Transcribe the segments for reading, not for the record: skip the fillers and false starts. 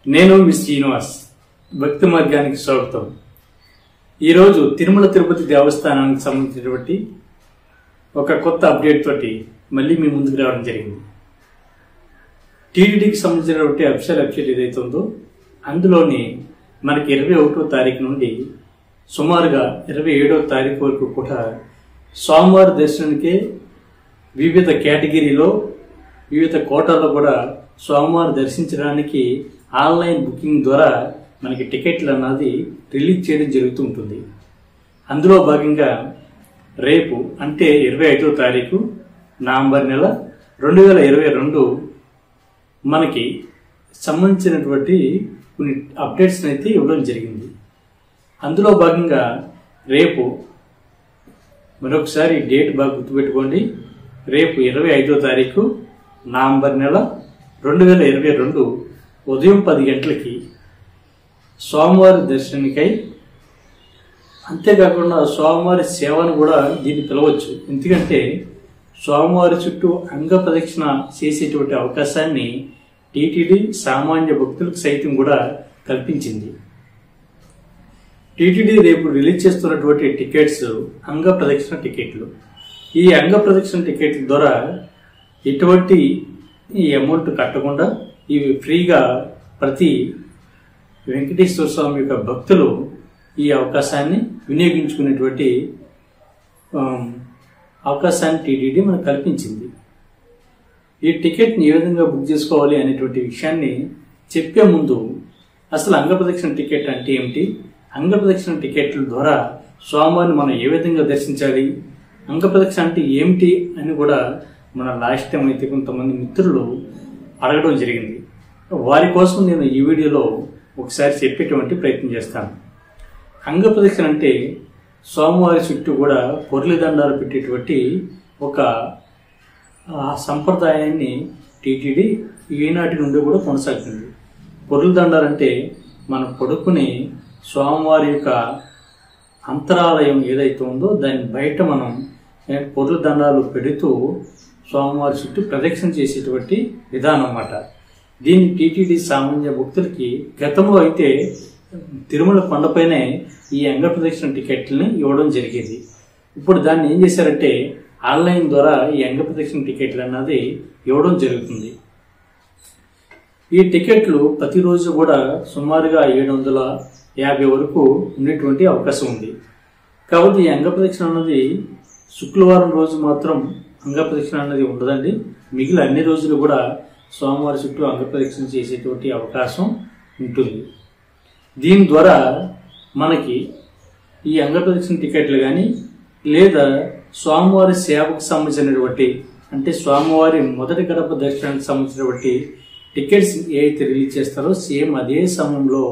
నేను మీ శ్రీనివాస్ భక్తి మార్గానికి స్వాగతం. ఈరోజు తిరుమల తిరుపతి దేవస్థానానికి సంబంధించినటువంటి ఒక కొత్త అప్డేట్ తోటి మళ్ళీ మీ ముందుకు రావడం జరిగింది. టీటీడీకి సంబంధించినటువంటి అఫీషియల్ ఏదైతే ఉందో అందులోని మనకి 21వ తారీఖు నుండి సుమారుగా 27వ తారీఖు వరకు కూడా స్వామివారి దర్శనానికే వివిధ కేటగిరీలో వివిధ కోటాల్లో కూడా స్వామివారి దర్శించడానికి ఆన్లైన్ బుకింగ్ ద్వారా మనకి టికెట్లు అన్నది రిలీజ్ చేయడం జరుగుతూ ఉంటుంది. అందులో భాగంగా రేపు అంటే 25వ తారీఖు నవంబర్ నెల 2022 మనకి సంబంధించినటువంటి కొన్ని అప్డేట్స్ని అయితే ఇవ్వడం జరిగింది. అందులో భాగంగా రేపు మరొకసారి డేట్ బాగా గుర్తుపెట్టుకోండి. రేపు 25వ తారీఖు నవంబర్ నెల 2022 ఉదయం 10 గంటలకి స్వామివారి దర్శనానికై, అంతేకాకుండా స్వామివారి సేవను కూడా దీన్ని పిలవచ్చు. ఎందుకంటే స్వామివారి చుట్టూ అంగ ప్రదక్షిణ చేసేటువంటి అవకాశాన్ని టీటీడీ సామాన్య భక్తులకు సైతం కూడా కల్పించింది. టీటీడీ రేపు రిలీజ్ చేస్తున్నటువంటి టికెట్స్ అంగ ప్రదక్షిణ టికెట్లు. ఈ అంగ ప్రదక్షిణ టికెట్ల ద్వారా ఎటువంటి అమౌంట్ కట్టకుండా ఇవి ఫ్రీగా ప్రతి వెంకటేశ్వర స్వామి యొక్క భక్తులు ఈ అవకాశాన్ని వినియోగించుకునేటువంటి అవకాశాన్ని టీటీడీ మనకు కల్పించింది. ఈ టికెట్ని ఏ విధంగా బుక్ చేసుకోవాలి అనేటువంటి విషయాన్ని చెప్పే ముందు అసలు అంగప్రదక్షిణ టికెట్ అంటే ఏమిటి, అంగప్రదక్షిణ టికెట్ల ద్వారా స్వామివారిని మనం ఏ విధంగా దర్శించాలి, అంగప్రదక్షిణ అంటే ఏమిటి అని కూడా మన లాస్ట్ టైం అయితే కొంతమంది మిత్రులు అడగడం జరిగింది. వారి కోసం నేను ఈ వీడియోలో ఒకసారి చెప్పేటువంటి ప్రయత్నం చేస్తాను. అంగప్రదక్షిణ అంటే స్వామివారి చుట్టూ కూడా పొర్లి దండాలు పెట్టేటువంటి ఒక సంప్రదాయాన్ని టీటీడీ ఈనాటి నుండి కూడా కొనసాగుతుంది. పొర్లి దండాలు అంటే మనం పడుకుని స్వామివారి యొక్క అంతరాలయం ఏదైతే ఉందో దాని బయట మనం పొర్లి దండాలు పెడుతూ స్వామివారి చుట్టూ ప్రదక్షిణ చేసేటువంటి విధానం అన్నమాట. దీన్ని టీటీడీ సామాన్య భక్తులకి గతంలో అయితే తిరుమల కొండపైనే ఈ అంగ ప్రదక్షిణ టికెట్లని ఇవ్వడం జరిగేది. ఇప్పుడు దాన్ని ఏం చేశారంటే ఆన్లైన్ ద్వారా ఈ అంగ ప్రదక్షిణ టికెట్లు అన్నది ఇవ్వడం జరుగుతుంది. ఈ టికెట్లు ప్రతిరోజు కూడా సుమారుగా 750 వరకు ఉండేటువంటి అవకాశం ఉంది. కాబట్టి ఈ అంగ ప్రదక్షిణ అన్నది శుక్రవారం రోజు మాత్రం అంగప్రదక్షిణ అన్నది ఉండదండి. మిగిలిన అన్ని రోజులు కూడా స్వామివారి చుట్టూ అంగప్రదక్షిణ చేసేటువంటి అవకాశం ఉంటుంది. దీని ద్వారా మనకి ఈ అంగప్రదక్షిణ టికెట్లు కానీ లేదా స్వామివారి సేవకు సంబంధించినటువంటి అంటే స్వామివారి మొదటి గడప దర్శనానికి సంబంధించినటువంటి టికెట్స్ ఏవైతే రిలీజ్ చేస్తారో సేమ్ అదే సమయంలో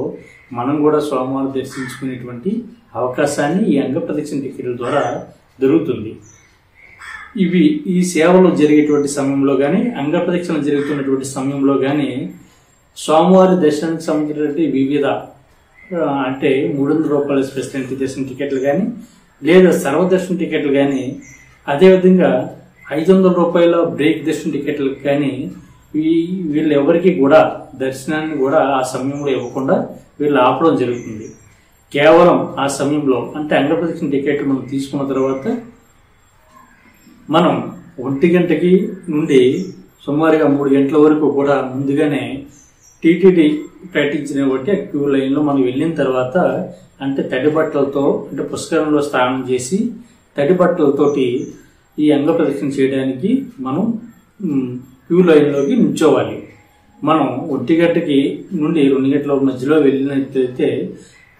మనం కూడా స్వామివారిని దర్శించుకునేటువంటి అవకాశాన్ని ఈ అంగప్రదక్షిణ టికెట్ల ద్వారా దొరుకుతుంది. ఇవి ఈ సేవలు జరిగేటువంటి సమయంలో కానీ అంగప్రదక్షిణ జరుగుతున్నటువంటి సమయంలో కానీ స్వామివారి దర్శనానికి సంబంధించినటువంటి వివిధ అంటే 300 రూపాయల స్పెషల్ ఎంట్రీ దర్శన టికెట్లు కానీ లేదా సర్వదర్శన టికెట్లు కానీ అదేవిధంగా 500 రూపాయల బ్రేక్ దర్శన టికెట్లకు కానీ వీళ్ళు ఎవరికి కూడా దర్శనాన్ని కూడా ఆ సమయంలో ఇవ్వకుండా వీళ్ళు ఆపడం జరుగుతుంది. కేవలం ఆ సమయంలో అంటే అంగప్రదక్షిణ టికెట్లు మనం తీసుకున్న తర్వాత మనం 1 గంటకి నుండి సుమారుగా 3 గంటల వరకు కూడా ముందుగానే టీటీడీ ప్రకటించిన బట్టి క్యూ లైన్లో మనం వెళ్ళిన తర్వాత అంటే తడి బట్టలతో అంటే పుష్కరంలో స్నానం చేసి తడి బట్టలతోటి ఈ అంగ ప్రదక్షిణ చేయడానికి మనం క్యూ లైన్లోకి నిల్చోవాలి. మనం 1 గంటకి నుండి 2 గంటల మధ్యలో వెళ్ళినట్లయితే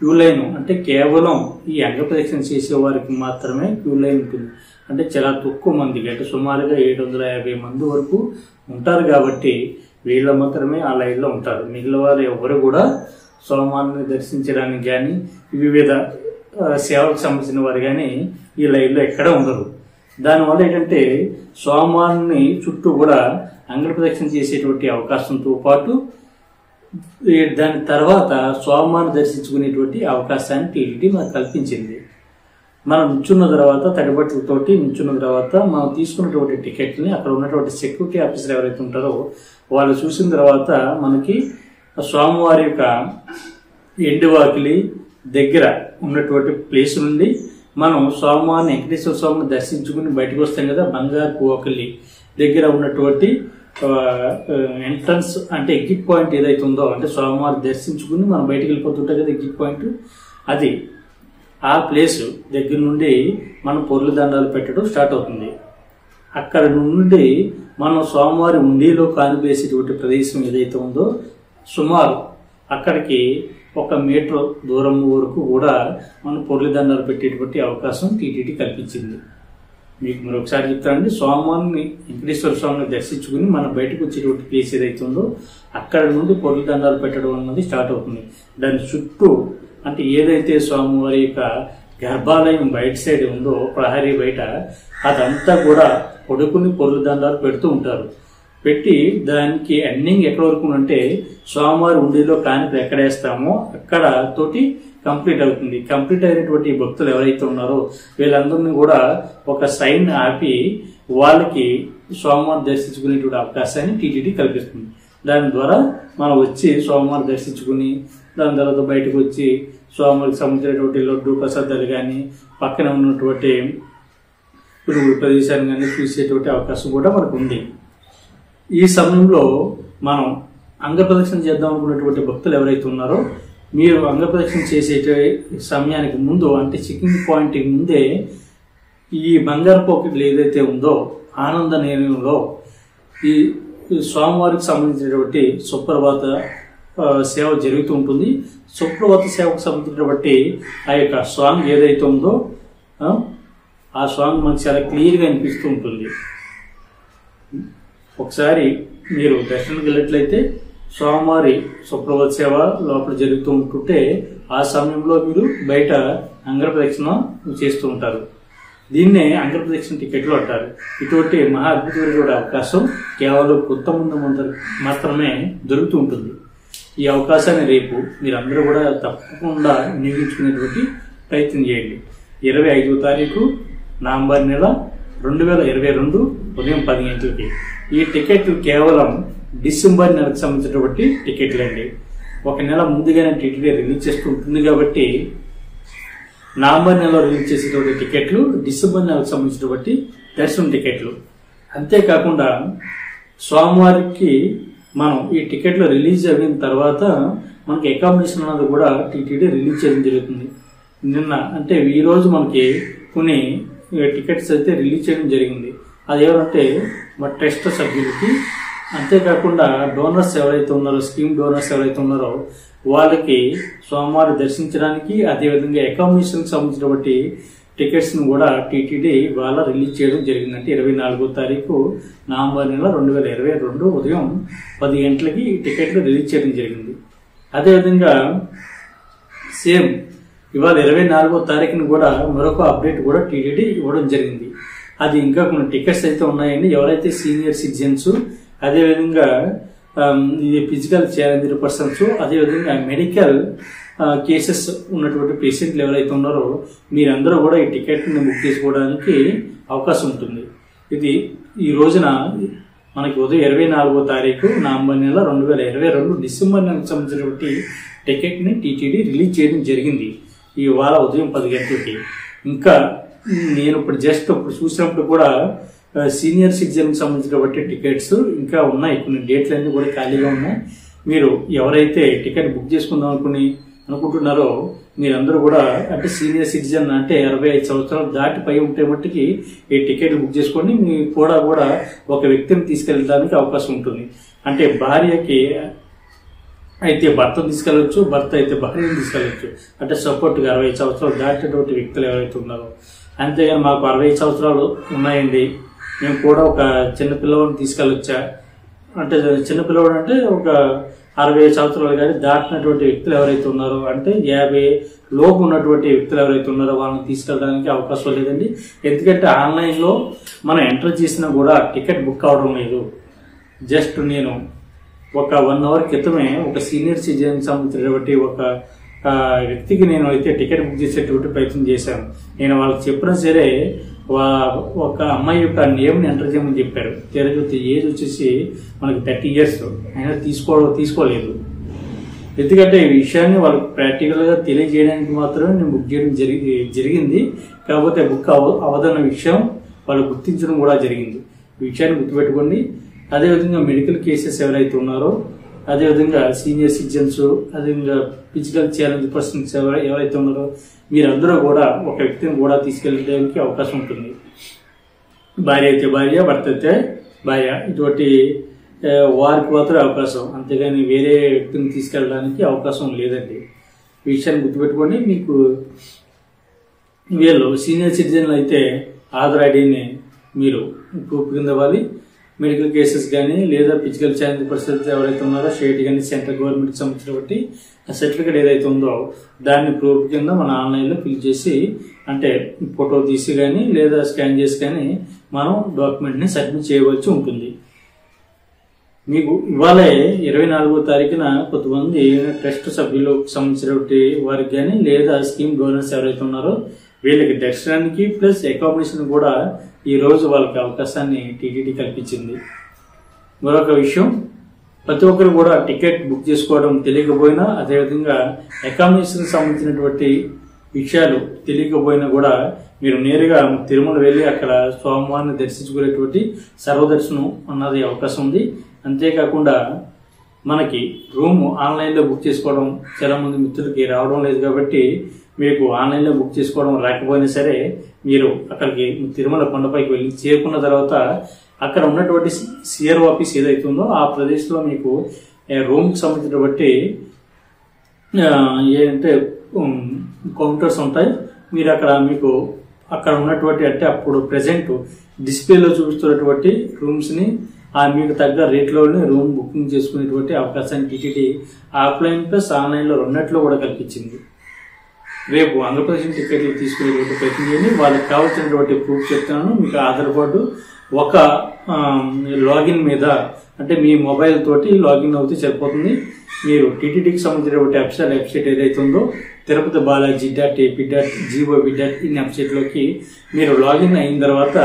క్యూ లైన్ అంటే కేవలం ఈ అంగ ప్రదక్షిణ చేసే వారికి మాత్రమే క్యూ లైన్ ఉంటుంది. అంటే చాలా తక్కువ మందికి అంటే సుమారుగా 750 మంది వరకు ఉంటారు. కాబట్టి వీళ్ళు మాత్రమే ఆ లైన్లో ఉంటారు. మిగిలిన వారు ఎవరు కూడా స్వామివారిని దర్శించడానికి కానీ వివిధ సేవలకు సంబంధించిన వారు కానీ ఈ లైన్లో ఎక్కడ ఉండరు. దానివల్ల ఏంటంటే స్వామివారిని చుట్టూ కూడా అంగ ప్రదక్షిణ చేసేటువంటి అవకాశంతో పాటు దాని తర్వాత స్వామివారిని దర్శించుకునేటువంటి అవకాశాన్ని టీటీడీ మనకు కల్పించింది. మనం నిల్చున్న తర్వాత తడిబట్టలతోటి నిల్చున్న తర్వాత మనం తీసుకున్నటువంటి టికెట్ని అక్కడ ఉన్నటువంటి సెక్యూరిటీ ఆఫీసర్ ఎవరైతే ఉంటారో వాళ్ళు చూసిన తర్వాత మనకి స్వామివారి యొక్క ఎండువాకిలి దగ్గర ఉన్నటువంటి ప్లేస్ నుండి మనం స్వామివారిని వెంకటేశ్వర స్వామిని దర్శించుకుని బయటకు వస్తాం కదా, బంగారు వాకిలి దగ్గర ఉన్నటువంటి ఎంట్రన్స్ అంటే ఎగ్జిట్ పాయింట్ ఏదైతే ఉందో, అంటే స్వామివారిని దర్శించుకుని మనం బయటకు వెళ్ళిపోతుంటాం కదా ఎగ్జిట్ పాయింట్, అది ఆ ప్లేస్ దగ్గర నుండి మనం పొర్లు దండాలు పెట్టడం స్టార్ట్ అవుతుంది. అక్కడ నుండి మనం స్వామివారి ఉండిలో కానిపేసేటువంటి ప్రదేశం ఏదైతే ఉందో సుమారు అక్కడికి 1 మీటర్ దూరం వరకు కూడా మనం పొర్లు దండాలు పెట్టేటువంటి అవకాశం టీటీడీ కల్పించింది. మీకు మరొకసారి చెప్తానండి, స్వామివారిని వెంకటేశ్వర స్వామిని దర్శించుకుని మనం బయటకు వచ్చేటువంటి ప్లేస్ ఏదైతే ఉందో అక్కడ నుండి పొర్లు దండాలు పెట్టడం అన్నది స్టార్ట్ అవుతుంది. దాని చుట్టూ అంటే ఏదైతే స్వామివారి యొక్క గర్భాలయం బయట సైడ్ ఉందో ప్రహరీ బయట, అదంతా కూడా పొడుకుని పొర్లు దండాలు పెడుతూ ఉంటారు. పెట్టి దానికి ఎండింగ్ ఎక్కడ వరకు అంటే స్వామివారి ఉండిలో కానిపి ఎక్కడేస్తామో అక్కడ తోటి కంప్లీట్ అవుతుంది. కంప్లీట్ అయినటువంటి భక్తులు ఎవరైతే ఉన్నారో వీళ్ళందరినీ కూడా ఒక సైన్ ఆపి వాళ్ళకి స్వామివారిని దర్శించుకునేటువంటి అవకాశాన్ని టీటీడీ కల్పిస్తుంది. దాని ద్వారా మనం వచ్చి స్వామివారిని దర్శించుకుని దాని తర్వాత బయటకు వచ్చి స్వామివారికి సంబంధించినటువంటి లడ్డు ప్రసాదాలు కానీ పక్కన ఉన్నటువంటి ప్రదేశాన్ని కానీ చూసేటువంటి అవకాశం కూడా మనకు ఉంది. ఈ సమయంలో మనం అంగప్రదక్షిణ చేద్దాం అనుకున్నటువంటి భక్తులు ఎవరైతే ఉన్నారో మీరు అంగప్రదక్షిణ చేసే సమయానికి ముందు అంటే చెకింగ్ పాయింట్కి ముందే ఈ బంగారు పాకెట్లు ఏదైతే ఉందో ఆనంద నిలయంలో ఈ స్వామివారికి సంబంధించినటువంటి సుప్రభాత సేవ జరుగుతూ ఉంటుంది. సుప్రభాత సేవకు సంబంధించినటువంటి ఆ యొక్క సాంగ్ ఏదైతే ఉందో ఆ సాంగ్ మనకు చాలా క్లియర్గా అనిపిస్తూ ఉంటుంది. ఒకసారి మీరు దర్శనానికి వెళ్ళినట్లయితే స్వామివారి సుప్రభాత సేవ లోపల జరుగుతూ ఉంటుంటే ఆ సమయంలో మీరు బయట అంగప్రదక్షిణ చేస్తూ ఉంటారు. దీన్నే అంగప్రదక్షిణ టికెట్లు అంటారు. ఇటువంటి మహా అద్భుతమైన అవకాశం కేవలం కొత్త ముందు మాత్రమే దొరుకుతూ ఉంటుంది. ఈ అవకాశాన్ని రేపు మీరందరూ కూడా తప్పకుండా వినియోగించుకునేటువంటి ప్రయత్నం చేయండి. 25వ తారీఖు నవంబర్ నెల 2022 ఉదయం 10 గంటలకి. ఈ టికెట్లు కేవలం డిసెంబర్ నెలకు సంబంధించినటువంటి టికెట్లు అండి. 1 నెల ముందుగానే టీటీడీ రిలీజ్ చేస్తూ ఉంటుంది కాబట్టి నవంబర్ నెలలో రిలీజ్ చేసేటువంటి టికెట్లు డిసెంబర్ నెలకు సంబంధించినటువంటి దర్శనం టికెట్లు. అంతేకాకుండా స్వామివారికి మనం ఈ టికెట్లు రిలీజ్ అయిన తర్వాత మనకి అకామిడేషన్ అన్నది కూడా టీటీడీ రిలీజ్ చేయడం జరుగుతుంది. నిన్న అంటే ఈ రోజు మనకి కొన్ని టికెట్స్ అయితే రిలీజ్ చేయడం జరిగింది. అది ఎవరంటే మా ట్రస్ట్ సభ్యులకి, అంతేకాకుండా డోనర్స్ ఎవరైతే ఉన్నారో స్కీమ్ డోనర్స్ ఎవరైతే ఉన్నారో వాళ్ళకి స్వామివారి దర్శించడానికి అదేవిధంగా అకామిడేషన్కి సంబంధించినటువంటి టికెట్స్ని కూడా టీటీడీ ఇవాళ రిలీజ్ చేయడం జరిగిందంటే 24వ తారీఖు నవంబర్ నెల 2022 ఉదయం 10 గంటలకి టికెట్లు రిలీజ్ చేయడం జరిగింది. అదేవిధంగా సేమ్ ఇవాళ 24వ తారీఖుని కూడా మరొక అప్డేట్ కూడా టీటీడీ ఇవ్వడం జరిగింది. అది ఇంకా కొన్ని టికెట్స్ అయితే ఉన్నాయండి. ఎవరైతే సీనియర్ సిటిజన్స్, అదేవిధంగా ఫిజికల్ ఛాలెంజ్డ్ పర్సన్స్, అదేవిధంగా మెడికల్ కేసెస్ ఉన్నటువంటి పేషెంట్లు ఎవరైతే ఉన్నారో మీరందరూ కూడా ఈ టికెట్ని బుక్ చేసుకోవడానికి అవకాశం ఉంటుంది. ఇది ఈ రోజున మనకి ఉదయం 24వ తారీఖు నవంబర్ నెల 2022 డిసెంబర్ నెలకు సంబంధించినటువంటి టికెట్ని టీటీడీ రిలీజ్ చేయడం జరిగింది ఇవాళ ఉదయం 10 గంటలకి. ఇంకా నేను ఇప్పుడు చూసినప్పుడు కూడా సీనియర్ సిటిజన్కి సంబంధించినటువంటి టికెట్స్ ఇంకా ఉన్నాయి. కొన్ని డేట్లు అన్నీ కూడా ఖాళీగా ఉన్నాయి. మీరు ఎవరైతే టికెట్ బుక్ చేసుకుందాం అనుకుంటున్నారో మీరందరూ కూడా అంటే సీనియర్ సిటిజన్ అంటే 65 సంవత్సరాలు దాటి పై ఉంటే మట్టికి ఈ టికెట్ బుక్ చేసుకోండి. మీ కూడా ఒక వ్యక్తిని తీసుకెళ్ళడానికి అవకాశం ఉంటుంది. అంటే భార్యకి అయితే భర్తను తీసుకెళ్ళవచ్చు, భర్త అయితే భార్యను తీసుకెళ్ళవచ్చు. అంటే సపోర్ట్గా 65 సంవత్సరాలు దాటినటువంటి వ్యక్తులు ఎవరైతే ఉన్నారో. అంతేగాని మాకు 65 సంవత్సరాలు ఉన్నాయండి, మేము కూడా ఒక చిన్న పిల్లవాడిని తీసుకెళ్ళొచ్చా అంటే, చిన్న పిల్లవాడు అంటే ఒక 65 సంవత్సరాలు కానీ దాటినటువంటి వ్యక్తులు ఎవరైతే ఉన్నారో అంటే 50 లోపు ఉన్నటువంటి వ్యక్తులు ఎవరైతే ఉన్నారో వాళ్ళని తీసుకెళ్ళడానికి అవకాశం లేదండి. ఎందుకంటే ఆన్లైన్లో మనం ఎంటర్ చేసినా కూడా టికెట్ బుక్ అవడం లేదు. జస్ట్ నేను ఒక 1 అవర్ క్రితమే ఒక సీనియర్ సిటిజన్ సంబంధించినటువంటి ఒక వ్యక్తికి నేను అయితే టికెట్ బుక్ చేసేటువంటి ప్రయత్నం చేశాను. నేను వాళ్ళకి చెప్పినా సరే ఒక అమ్మాయి యొక్క నేమ్ని ఎంటర్ చేయమని చెప్పారు. తీరా ఏజ్ వచ్చేసి మనకి 30 years అయినా తీసుకోలేదు. ఎందుకంటే ఈ విషయాన్ని వాళ్ళకి ప్రాక్టికల్గా తెలియజేయడానికి మాత్రమే నేను బుక్ చేయడం జరిగింది. కాకపోతే బుక్ అవదన్న విషయం వాళ్ళు గుర్తించడం కూడా జరిగింది. ఈ విషయాన్ని గుర్తుపెట్టుకోండి. అదేవిధంగా మెడికల్ కేసెస్ ఎవరైతే ఉన్నారో, అదేవిధంగా సీనియర్ సిటిజన్స్, అదేవిధంగా ఫిజికల్ ఛాలెంజ్ పర్సన్స్ ఎవరైతే ఉన్నారో మీరందరూ కూడా ఒక వ్యక్తిని కూడా తీసుకెళ్ళడానికి అవకాశం ఉంటుంది. భార్య అయితే భార్య, భర్త అయితే భార్య, ఇటువంటి వారికి మాత్రం అవకాశం, అంతేగాని వేరే వ్యక్తిని తీసుకెళ్ళడానికి అవకాశం లేదండి. ఈ విషయాన్ని గుర్తుపెట్టుకోండి. మీకు వీళ్ళు సీనియర్ సిటిజన్లు అయితే ఆధార్ ఐడిని మీరు ప్రూఫ్ కింద ఇవ్వాలి. మెడికల్ కేసెస్ కానీ లేదా ఫిజికల్ ఛాలెంజ్ పర్సన్స్ ఎవరైతే ఉన్నారో స్టేట్ కానీ సెంట్రల్ గవర్నమెంట్కి సంబంధించిన బట్టి ఆ సర్టిఫికేట్ ఏదైతే ఉందో దాన్ని ప్రూఫ్ కింద మన ఆన్లైన్లో ఫిల్ చేసి, అంటే ఫోటో తీసి కానీ లేదా స్కాన్ చేసి కానీ మనం డాక్యుమెంట్ని సబ్మిట్ చేయవలసి ఉంటుంది. మీకు ఇవాళే 24వ తారీఖున కొంతమంది ట్రస్ట్ సభ్యులకు సంబంధించినటువంటి వారికి కానీ లేదా స్కీమ్ డోనర్స్ ఎవరైతే ఉన్నారో వీళ్ళకి దర్శనానికి ప్లస్ అకామిడేషన్ కూడా ఈ రోజు వాళ్ళకి అవకాశాన్ని టీటీడీ కల్పించింది. మరొక విషయం, ప్రతి ఒక్కరు కూడా టికెట్ బుక్ చేసుకోవడం తెలియకపోయినా, అదేవిధంగా అకామిడేషన్ సంబంధించినటువంటి విషయాలు తెలియకపోయినా కూడా మీరు నేరుగా తిరుమల వెళ్ళి అక్కడ స్వామివారిని దర్శించుకునేటువంటి సర్వదర్శనం అన్నది అవకాశం ఉంది. అంతేకాకుండా మనకి రూమ్ ఆన్లైన్లో బుక్ చేసుకోవడం చాలా మంది మిత్రులకి రావడం లేదు కాబట్టి మీకు ఆన్లైన్లో బుక్ చేసుకోవడం రాకపోయినా సరే మీరు అక్కడికి తిరుమల కొండపైకి వెళ్ళి చేరుకున్న తర్వాత అక్కడ ఉన్నటువంటి సిఆర్ఓ ఆఫీస్ ఏదైతుందో ఆ ప్రదేశంలో మీకు రూమ్కి సంబంధించిన బట్టి ఏంటంటే కౌంటర్స్ ఉంటాయి. మీరు అక్కడ మీకు అక్కడ ఉన్నటువంటి అంటే అప్పుడు ప్రెసెంట్ డిస్ప్లేలో చూపిస్తున్నటువంటి రూమ్స్ని మీకు తగ్గ రేట్లోనే రూమ్ బుకింగ్ చేసుకునేటువంటి అవకాశాన్ని టీటీడీ ఆఫ్లైన్ ప్లస్ ఆన్లైన్లో రెండిట్లో కూడా కల్పించింది. రేపు ఆంధ్రప్రదేశ్ టికెట్లు తీసుకునేటువంటి ప్రయత్నం చేయండి. వాళ్ళకి కావాల్సినటువంటి ప్రూఫ్ చెప్తున్నాను. మీకు ఆధార్ కార్డు ఒక లాగిన్ మీద అంటే మీ మొబైల్ తోటి లాగిన్ అవుతే సరిపోతుంది. మీరు టీటీడీకి సంబంధించినటువంటి వెబ్సైట్ ఏదైతే ఉందో తిరుపతి బాలాజీ .AP.gov.in వెబ్సైట్లోకి మీరు లాగిన్ అయిన తర్వాత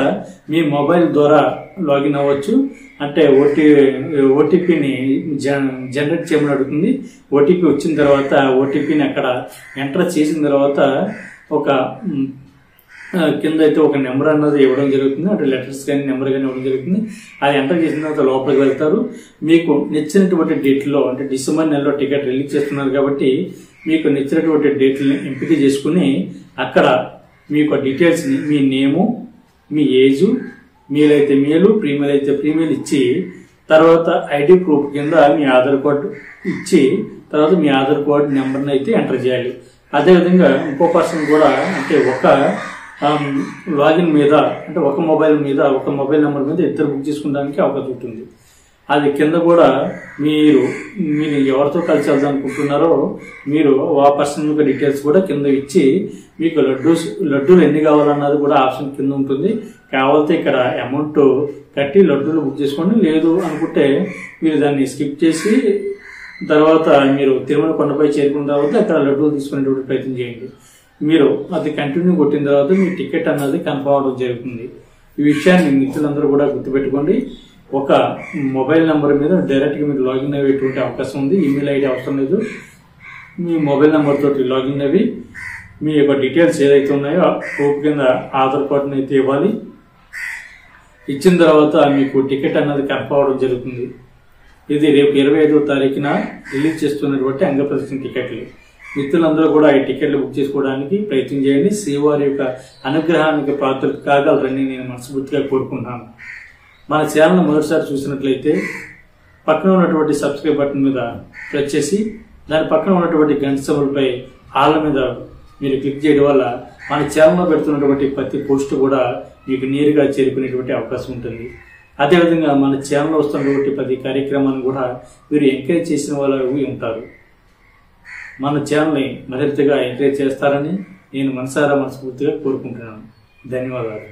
మీ మొబైల్ ద్వారా లాగిన్ అవ్వచ్చు. అంటే ఓటీపీని జనరేట్ చేయమని అడుగుతుంది. ఓటీపీ వచ్చిన తర్వాత ఓటీపీని అక్కడ ఎంటర్ చేసిన తర్వాత ఒక కింద అయితే ఒక నెంబర్ అన్నది ఇవ్వడం జరుగుతుంది. అంటే లెటర్స్ కానీ నెంబర్ కానీ ఇవ్వడం జరుగుతుంది. అది ఎంటర్ చేసిన తర్వాత లోపలికి వెళ్తారు. మీకు నచ్చినటువంటి డేట్లో అంటే డిసెంబర్ నెలలో టికెట్ రిలీజ్ చేస్తున్నారు కాబట్టి మీకు నచ్చినటువంటి డేట్లని ఎంపిక చేసుకుని అక్కడ మీకు డీటెయిల్స్ని మీ నేము, మీ ఏజు, మేల్ అయితే మేలు, ఫీమేల్ అయితే ఫీమేల్ ఇచ్చి తర్వాత ఐడి ప్రూఫ్ కింద మీ ఆధార్ కార్డు ఇచ్చి తర్వాత మీ ఆధార్ కార్డు నెంబర్ని అయితే ఎంటర్ చేయాలి. అదేవిధంగా ఇంకో పర్సన్ కూడా అంటే ఒక లాగిన్ మీద అంటే ఒక మొబైల్ నెంబర్ మీద ఇద్దరు బుక్ చేసుకోవడానికి అవకాశం ఉంటుంది. అది కింద కూడా మీరు ఎవరితో కలిసి వెళ్దామనుకుంటున్నారో మీరు ఆ పర్సన్ యొక్క డీటెయిల్స్ కూడా కింద ఇచ్చి మీకు లడ్డూలు ఎన్ని కావాలన్నది కూడా ఆప్షన్ కింద ఉంటుంది. కావాలంటే ఇక్కడ అమౌంట్ కట్టి లడ్డూలు బుక్ చేసుకోండి. లేదు అనుకుంటే మీరు దాన్ని స్కిప్ చేసి తర్వాత మీరు తిరుమల కొండపై చేరుకున్న తర్వాత అక్కడ లడ్డూలు తీసుకునేటువంటి ప్రయత్నం చేయండి. మీరు అది కంటిన్యూ కొట్టిన తర్వాత మీ టికెట్ అన్నది కన్ఫర్మ్ అవడం జరుగుతుంది. ఈ విషయాన్ని మిత్రులందరూ కూడా గుర్తుపెట్టుకోండి. ఒక మొబైల్ నెంబర్ మీద డైరెక్ట్గా మీరు లాగిన్ అయ్యేటువంటి అవకాశం ఉంది. ఈమెయిల్ ఐడి అవసరం లేదు. మీ మొబైల్ నెంబర్ తోటి లాగిన్ అవి మీ యొక్క డీటెయిల్స్ ఏదైతే ఉన్నాయో ప్రూఫ్ కింద ఆధార్ కార్డుని అయితే ఇవ్వాలి. ఇచ్చిన తర్వాత మీకు టికెట్ అన్నది కన్ఫర్మ్ అవడం జరుగుతుంది. ఇది రేపు 25వ తారీఖున రిలీజ్ చేస్తున్నటువంటి అంగప్రదర్శన టికెట్లు. మిత్రులందరూ కూడా ఈ టికెట్లు బుక్ చేసుకోవడానికి ప్రయత్నం చేయండి. శ్రీవారి యొక్క అనుగ్రహానికి పాత్రలు కాగలరని నేను మనస్ఫూర్తిగా కోరుకుంటున్నాను. మన ఛానల్ మొదటిసారి చూసినట్లయితే పక్కన ఉన్నటువంటి సబ్స్క్రైబ్ బటన్ మీద ప్రెస్ చేసి దాని పక్కన ఉన్నటువంటి గంట సింబల్పై ఆల్ మీద మీరు క్లిక్ చేయడం వల్ల మన ఛానల్లో పెడుతున్నటువంటి ప్రతి పోస్ట్ కూడా మీకు నేరుగా చేరుకునేటువంటి అవకాశం ఉంటుంది. అదేవిధంగా మన ఛానల్లో వస్తున్నటువంటి ప్రతి కార్యక్రమాన్ని కూడా మీరు ఎంకరేజ్ చేసిన వాళ్ళు ఉంటారు. మన ఛానల్ని మరింతగా ఎంకరేజ్ చేస్తారని నేను మనస్ఫూర్తిగా కోరుకుంటున్నాను. ధన్యవాదాలు.